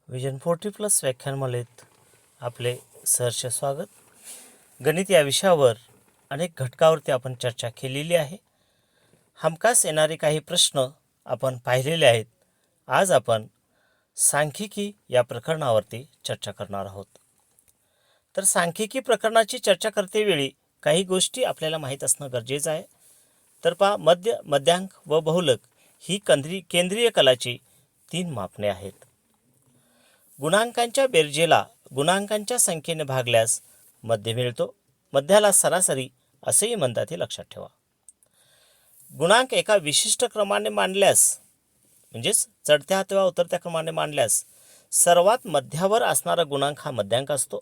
Vision 40+ व्याख्यानमालेत आपले सहर्ष स्वागत. गणित या विषयावर अनेक घटकावरती आपण चर्चा केलेली आहे. हमखास येणारे काही प्रश्न आपण पाहिलेले आहेत. आज आपण सांख्यिकी या प्रकरणावरती चर्चा करणार आहोत. तर सांख्यिकी प्रकरणाची चर्चा करतेवेळी काही गोष्टी आपल्याला माहीत असणं गरजेचं आहे. तर पहा, मध्य, मध्यांक व बहुलक ही केंद्रीय कलाची 3 मापने आहेत. गुणांकांच्या बेरजेला गुणांकांच्या संख्येने भागल्यास मध्य मिळतो. मध्याला सरासरी असेही म्हणतात, हे लक्षात ठेवा. गुणांक एका विशिष्ट क्रमाने मांडल्यास, म्हणजेच चढत्या अथवा उतरत्या क्रमाने मांडल्यास सर्वात मध्यावर असणारा गुणांक हा मध्यांक असतो.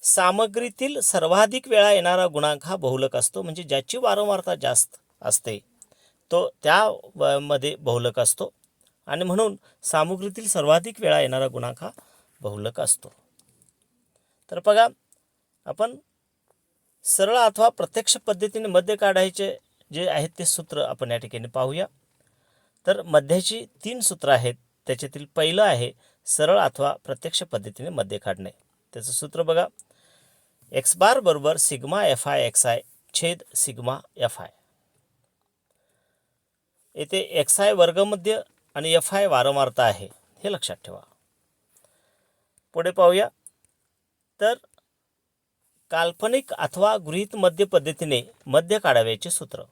सामग्रीतील सर्वाधिक वेळा येणारा गुणांक हा बहुलक असतो. म्हणजे ज्याची वारंवारता जास्त असते तो त्या मध्ये बहुलक असतो. आणि म्हणून सामग्रीतील सर्वाधिक वेळा येणारा गुणांक हा बहुलक असतो. तर बघा, आपण सरळ अथवा प्रत्यक्ष पद्धतीने मध्य काढायचे जे आहेत ते सूत्र आपण या ठिकाणी पाहूया. तर मध्याची 3 सूत्र आहेत. त्याच्यातील पहिलं आहे सरळ अथवा प्रत्यक्ष पद्धतीने मध्य काढणे. त्याचं सूत्र बघा, एक्स बार बरोबर sigma F I X I छेद सिग्मा एफ आय. येथे एक्स आय वर्गमध्य आणि एफ आय वारंवारता आहे, हे लक्षात ठेवा. पुढे पाहूया. तर काल्पनिक अथवा गृहीत मध्य पद्धतीने मध्य काढावयाचे सूत्र,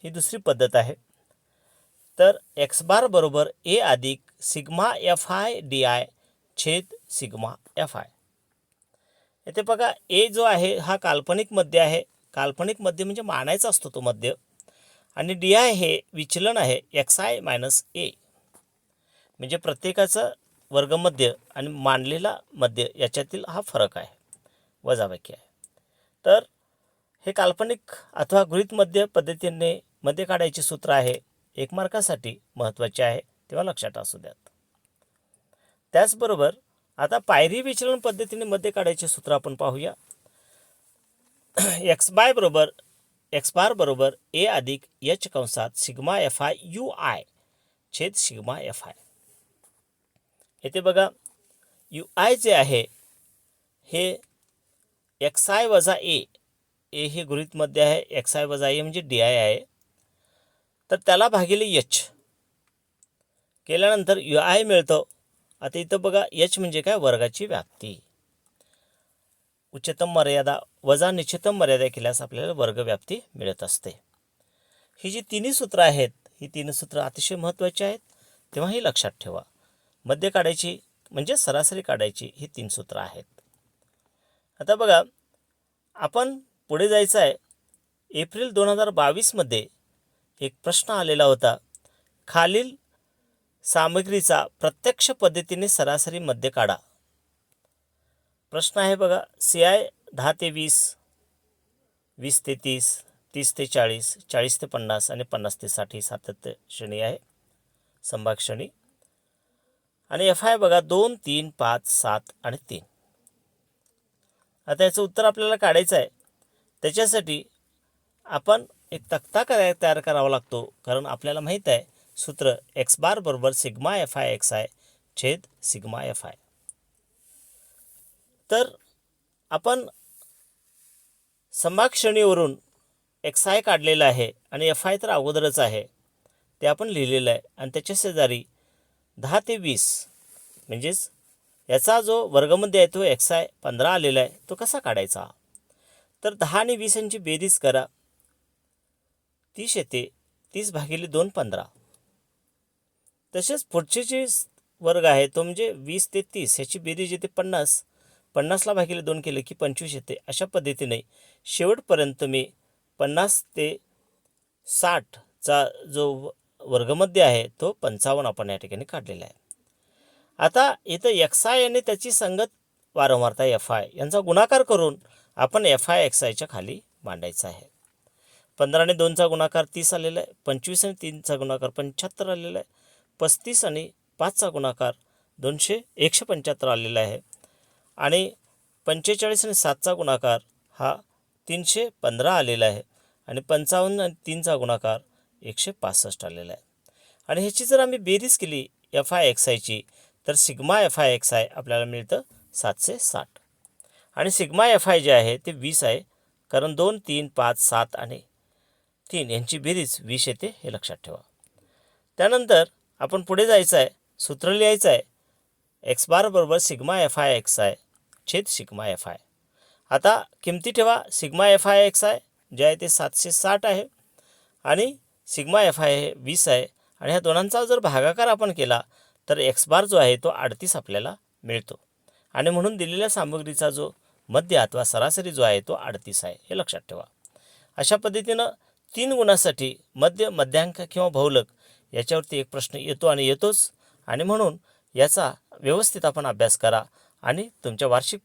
ही दुसरी पद्धत आहे. तर एक्स बार बरोबर ए अधिक sigma F I D I छेद सिग्मा एफ आय. येथे बघा, ए जो आहे हा काल्पनिक मध्य आहे. काल्पनिक मध्य म्हणजे मानायचा असतो तो मध्य. आणि डी आय हे विचलन आहे एक्स आय मायनस ए. म्हणजे प्रत्येकाचं वर्गमध्य आणि मांडलेला मध्य याच्यातील हा फरक आहे, वजाबाकी आहे. तर हे काल्पनिक अथवा गृहीत मध्य पद्धतीने मध्य काढायचे सूत्र आहे. 1 मार्कासाठी महत्त्वाचे आहे, तेव्हा लक्षात असू द्यात. त्याचबरोबर आता पायरी विचलन पद्धतीने मध्य काढायचे सूत्र आपण पाहूया. एक्स बार बरोबर ए अधिक एच कंसात sigma F I you I छेद सिग्मा एफ आय. येथे बघा, यू आय जे आहे हे एक्स आय वजा ए, ए हे गृहीत मध्य आहे. एक्स आय वजा ए म्हणजे डी आय आहे. तर त्याला भागिले एच केल्यानंतर यू आय मिळतो. आता इथं बघा, एच म्हणजे काय, वर्गाची व्याप्ती. उच्चतम मर्यादा वजा निश्चितम मर्यादा केल्यास आपल्याला वर्गव्याप्ती मिळत असते. ही जी तिन्ही सूत्र आहेत, ही तीन सूत्र अतिशय महत्त्वाची आहेत, तेव्हा ही लक्षात ठेवा. मध्य काढायची म्हणजे सरासरी काढायची, ही 3 सूत्र आहेत. आता बघा, आपण पुढे जायचं आहे. एप्रिल 2022 मध्ये एक प्रश्न आलेला होता. खालील सामग्रीचा प्रत्यक्ष पद्धतीने सरासरी मध्य काढा. प्रश्न आहे बघा, CI 10 ते 20, 20 ते 30, 30 ते 40, 40 ते 50 आणि 50 ते 60 ही सातत्य श्रेणी आहे, संभाग श्रेणी. आणि एफ आय बघा 2, 3, 5, 7 आणि 3. आता याचं उत्तर आपल्याला काढायचं आहे. त्याच्यासाठी आपण एक तक्ता तयार करावा लागतो, कारण आपल्याला माहीत आहे सूत्र एक्स बार बरोबर sigma F I X I छेद सिग्मा एफ आय. तर आपण संभाग श्रेणीवरून एक्स आय काढलेला आहे आणि एफ आय तर अगोदरच आहे, ते आपण लिहिलेलं आहे. आणि त्याच्या शेजारी 10 ते 20 म्हणजेच याचा जो वर्गमध्य आहे तो एक्स आय 15 आलेला आहे, तो कसा काढायचा. तर 10 आणि 20 यांची बेरीज करा, 30 येते. 30 भागिले 2 15. तसेच पुढचे जे वर्ग आहे तो म्हणजे 20 ते 30 ह्याची बेरीज येते 50. 50ला भागिले 2 केले की 25 येते. अशा पद्धतीने शेवटपर्यंत मी 50 ते 60चा जो वर्गमध्य आहे तो 55 आपण या ठिकाणी काढलेला आहे. आता इथं एक्स आय आणि त्याची संगत वारंवारता एफ आय यांचा गुणाकार करून आपण एफ आय एक्स आयच्या खाली मांडायचा आहे. 15 आणि 2चा गुणाकार 30 आलेला आहे. 25 आणि 3चा गुणाकार 75 आलेला आहे. 35 आणि 5चा गुणाकार 175 आलेला आहे. आणि 45 आणि 7चा गुणाकार हा 315 आलेला आहे. आणि 55 आणि 3चा गुणाकार 165 आलेला आहे. आणि ह्याची जर आम्ही बेरीज केली एफ आय एक्स आयची, तर sigma F I X I आपल्याला मिळतं 760. आणि सिग्मा एफ आय जे आहे ते 20 आहे, कारण 2, 3, 5, 7 आणि 3 यांची बेरीज 20 येते, हे लक्षात ठेवा. त्यानंतर आपण पुढे जायचं आहे, सूत्र लिहायचं आहे एक्स बार बरोबर sigma F I X I छेद सिग्मा एफ आय. आता किमती ठेवा. Sigma F I X I जे आहे ते 760 आहे आणि सिग्मा एफ आय हे 20 आहे, आणि ह्या दोनांचा जर भागाकार आपण केला तर एक्स बार जो आहे तो 38 आपल्याला मिळतो. आणि म्हणून दिलेल्या सामग्रीचा जो मध्य अथवा सरासरी जो आहे तो 38 आहे, हे लक्षात ठेवा. अशा पद्धतीनं 3 गुणासाठी मध्य, मध्यांक किंवा बहुलक याच्यावरती एक प्रश्न येतो आणि येतोच. आणि म्हणून याचा व्यवस्थित आपण अभ्यास करा आणि तुमच्या वार्षिक